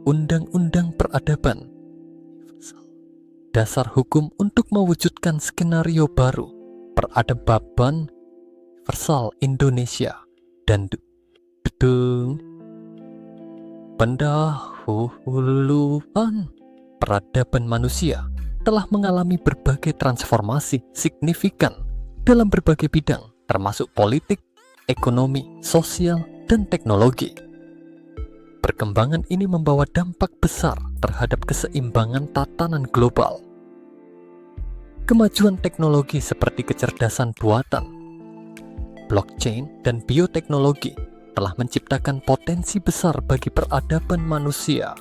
Undang-undang Peradaban, dasar hukum untuk mewujudkan skenario baru peradaban universal Indonesia, dan pendahuluan peradaban manusia telah mengalami berbagai transformasi signifikan dalam berbagai bidang, termasuk politik, ekonomi, sosial, dan teknologi. Perkembangan ini membawa dampak besar terhadap keseimbangan tatanan global. Kemajuan teknologi seperti kecerdasan buatan, blockchain, dan bioteknologi telah menciptakan potensi besar bagi peradaban manusia.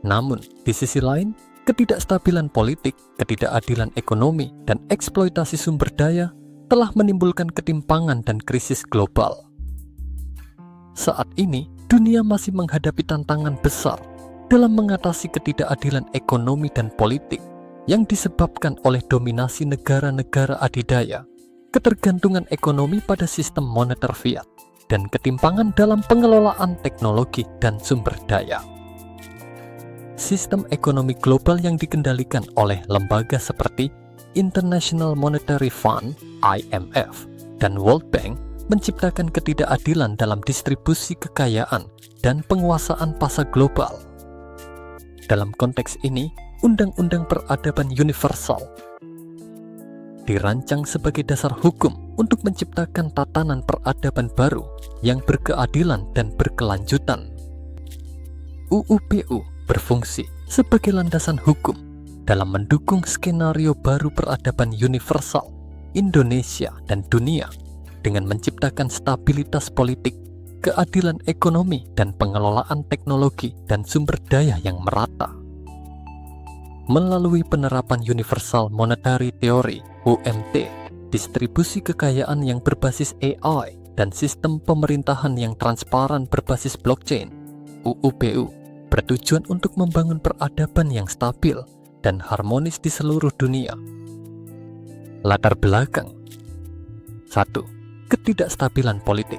Namun, di sisi lain, ketidakstabilan politik, ketidakadilan ekonomi, dan eksploitasi sumber daya telah menimbulkan ketimpangan dan krisis global. Saat ini, dunia masih menghadapi tantangan besar dalam mengatasi ketidakadilan ekonomi dan politik yang disebabkan oleh dominasi negara-negara adidaya, ketergantungan ekonomi pada sistem moneter fiat, dan ketimpangan dalam pengelolaan teknologi dan sumber daya. Sistem ekonomi global yang dikendalikan oleh lembaga seperti International Monetary Fund (IMF) dan World Bank menciptakan ketidakadilan dalam distribusi kekayaan dan penguasaan pasar global. Dalam konteks ini, Undang-Undang Peradaban Universal dirancang sebagai dasar hukum untuk menciptakan tatanan peradaban baru yang berkeadilan dan berkelanjutan. UUPU berfungsi sebagai landasan hukum dalam mendukung skenario baru peradaban universal Indonesia dan dunia dengan menciptakan stabilitas politik, keadilan ekonomi, dan pengelolaan teknologi dan sumber daya yang merata. Melalui penerapan Universal Monetary Theory (UMT), distribusi kekayaan yang berbasis AI, dan sistem pemerintahan yang transparan berbasis blockchain, UUPU bertujuan untuk membangun peradaban yang stabil dan harmonis di seluruh dunia. Latar belakang 1. Ketidakstabilan politik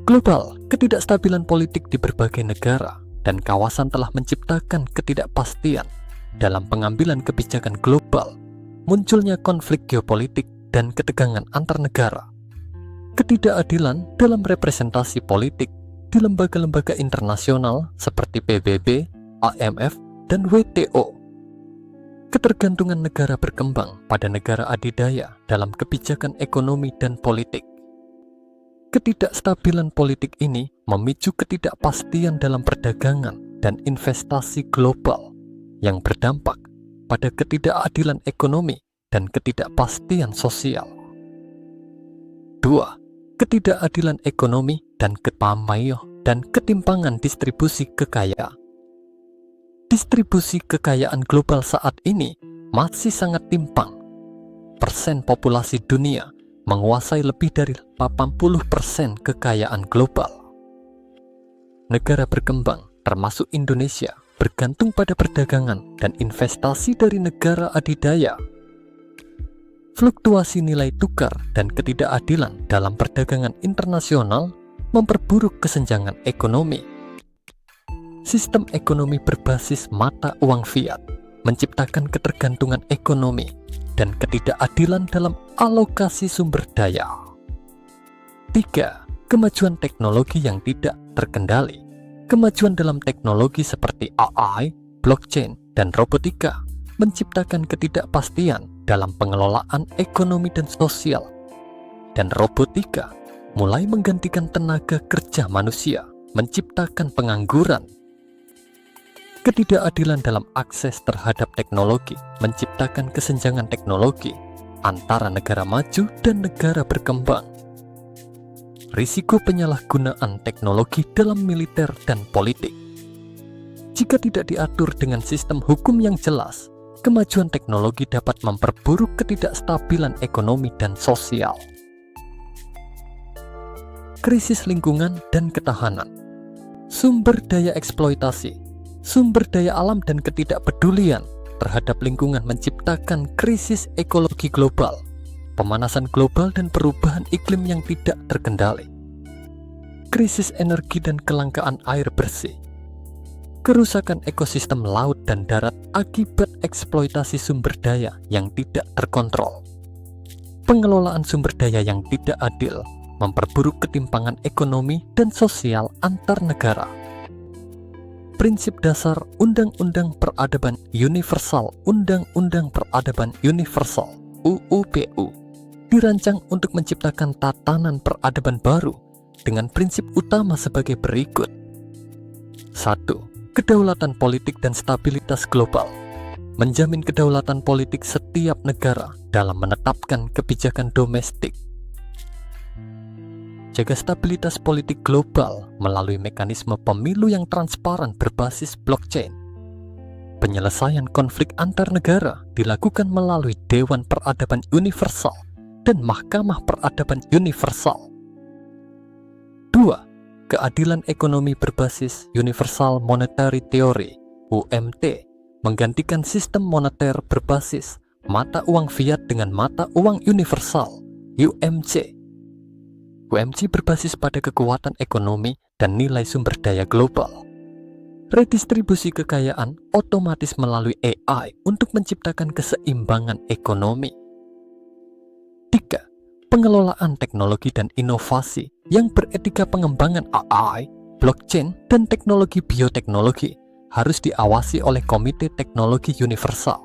global. Ketidakstabilan politik di berbagai negara dan kawasan telah menciptakan ketidakpastian dalam pengambilan kebijakan global, munculnya konflik geopolitik dan ketegangan antar negara, ketidakadilan dalam representasi politik di lembaga-lembaga internasional seperti PBB, IMF, dan WTO, ketergantungan negara berkembang pada negara adidaya dalam kebijakan ekonomi dan politik. Ketidakstabilan politik ini memicu ketidakpastian dalam perdagangan dan investasi global yang berdampak pada ketidakadilan ekonomi dan ketidakpastian sosial. 2. Ketidakadilan ekonomi dan ketimpangan distribusi kekayaan. Distribusi kekayaan global saat ini masih sangat timpang. Persen populasi dunia menguasai lebih dari 80% kekayaan global. Negara berkembang, termasuk Indonesia, bergantung pada perdagangan dan investasi dari negara adidaya. Fluktuasi nilai tukar dan ketidakadilan dalam perdagangan internasional memperburuk kesenjangan ekonomi. Sistem ekonomi berbasis mata uang fiat menciptakan ketergantungan ekonomi dan ketidakadilan dalam alokasi sumber daya. 3. Kemajuan teknologi yang tidak terkendali. Kemajuan dalam teknologi seperti AI, blockchain, dan robotika menciptakan ketidakpastian dalam pengelolaan ekonomi dan sosial. Dan robotika mulai menggantikan tenaga kerja manusia, menciptakan pengangguran. Ketidakadilan dalam akses terhadap teknologi menciptakan kesenjangan teknologi antara negara maju dan negara berkembang. Risiko penyalahgunaan teknologi dalam militer dan politik. Jika tidak diatur dengan sistem hukum yang jelas, kemajuan teknologi dapat memperburuk ketidakstabilan ekonomi dan sosial. Krisis lingkungan dan ketahanan. Sumber daya eksploitasi, sumber daya alam, dan ketidakpedulian terhadap lingkungan menciptakan krisis ekologi global, pemanasan global, dan perubahan iklim yang tidak terkendali. Krisis energi dan kelangkaan air bersih. kerusakan ekosistem laut dan darat akibat eksploitasi sumber daya yang tidak terkontrol, pengelolaan sumber daya yang tidak adil, memperburuk ketimpangan ekonomi dan sosial antar negara. Prinsip dasar Undang-Undang Peradaban Universal Undang-Undang Peradaban Universal UUPU dirancang untuk menciptakan tatanan peradaban baru dengan prinsip utama sebagai berikut. 1. Kedaulatan politik dan stabilitas global. Menjamin kedaulatan politik setiap negara dalam menetapkan kebijakan domestik. Jaga stabilitas politik global melalui mekanisme pemilu yang transparan berbasis blockchain. Penyelesaian konflik antar negara dilakukan melalui Dewan Peradaban Universal dan Mahkamah Peradaban Universal. 2. Keadilan ekonomi berbasis Universal Monetary Theory (UMT) menggantikan sistem moneter berbasis mata uang fiat dengan mata uang universal (UMC). UMC berbasis pada kekuatan ekonomi dan nilai sumber daya global. Redistribusi kekayaan otomatis melalui AI untuk menciptakan keseimbangan ekonomi. 3. Pengelolaan teknologi dan inovasi yang beretika. Pengembangan AI, blockchain, dan teknologi bioteknologi harus diawasi oleh Komite Teknologi Universal.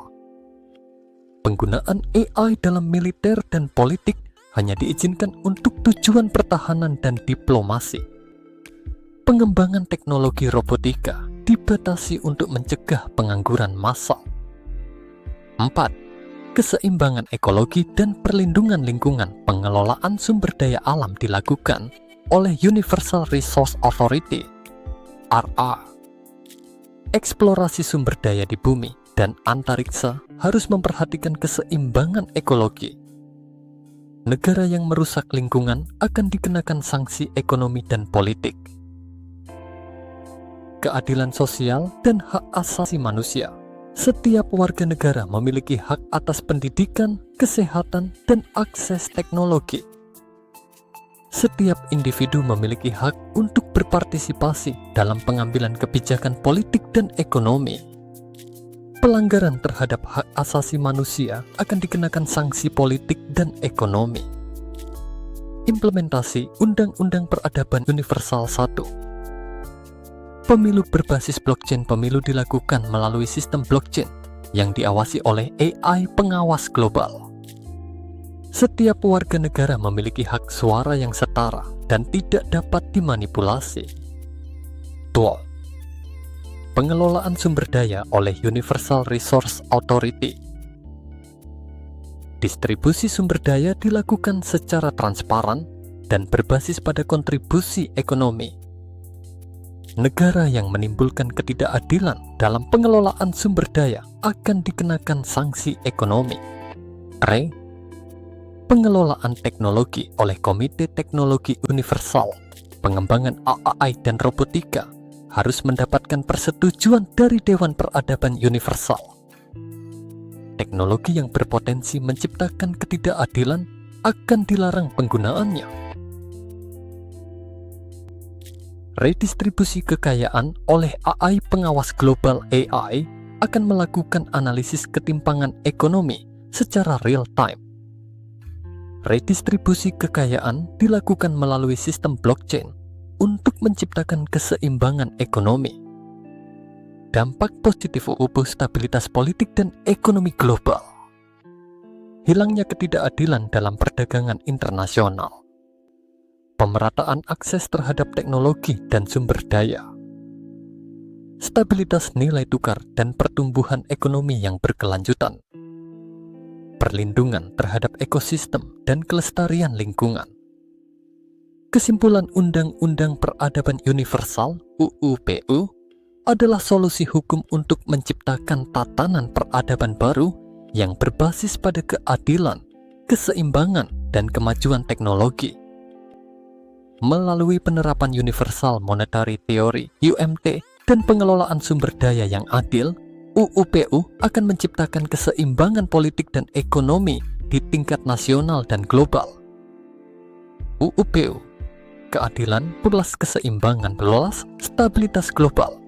Penggunaan AI dalam militer dan politik hanya diizinkan untuk tujuan pertahanan dan diplomasi. Pengembangan teknologi robotika dibatasi untuk mencegah pengangguran massal. 4. Keseimbangan ekologi dan perlindungan lingkungan. Pengelolaan sumber daya alam dilakukan oleh Universal Resource Authority (RA). Eksplorasi sumber daya di bumi dan antariksa harus memperhatikan keseimbangan ekologi. Negara yang merusak lingkungan akan dikenakan sanksi ekonomi dan politik. Keadilan sosial dan hak asasi manusia. Setiap warga negara memiliki hak atas pendidikan, kesehatan, dan akses teknologi. Setiap individu memiliki hak untuk berpartisipasi dalam pengambilan kebijakan politik dan ekonomi. Pelanggaran terhadap hak asasi manusia akan dikenakan sanksi politik dan ekonomi. Implementasi Undang-Undang Peradaban Universal 1. Pemilu berbasis blockchain. Pemilu dilakukan melalui sistem blockchain yang diawasi oleh AI pengawas global. Setiap warga negara memiliki hak suara yang setara dan tidak dapat dimanipulasi. 2. Pengelolaan sumber daya oleh Universal Resource Authority. Distribusi sumber daya dilakukan secara transparan dan berbasis pada kontribusi ekonomi. Negara yang menimbulkan ketidakadilan dalam pengelolaan sumber daya akan dikenakan sanksi ekonomi. 3. Pengelolaan teknologi oleh Komite Teknologi Universal. Pengembangan AI dan robotika harus mendapatkan persetujuan dari Dewan Peradaban Universal. Teknologi yang berpotensi menciptakan ketidakadilan akan dilarang penggunaannya. Redistribusi kekayaan oleh AI pengawas global. AI akan melakukan analisis ketimpangan ekonomi secara real time. Redistribusi kekayaan dilakukan melalui sistem blockchain untuk menciptakan keseimbangan ekonomi. Dampak positif UUPU stabilitas politik dan ekonomi global. Hilangnya ketidakadilan dalam perdagangan internasional. Pemerataan akses terhadap teknologi dan sumber daya. Stabilitas nilai tukar dan pertumbuhan ekonomi yang berkelanjutan. Perlindungan terhadap ekosistem dan kelestarian lingkungan. Kesimpulan Undang-Undang Peradaban Universal UUPU adalah solusi hukum untuk menciptakan tatanan peradaban baru yang berbasis pada keadilan, keseimbangan, dan kemajuan teknologi. Melalui penerapan Universal Monetary Theory (UMT) dan pengelolaan sumber daya yang adil, UUPU akan menciptakan keseimbangan politik dan ekonomi di tingkat nasional dan global. UUPU, keadilan plus keseimbangan plus stabilitas global.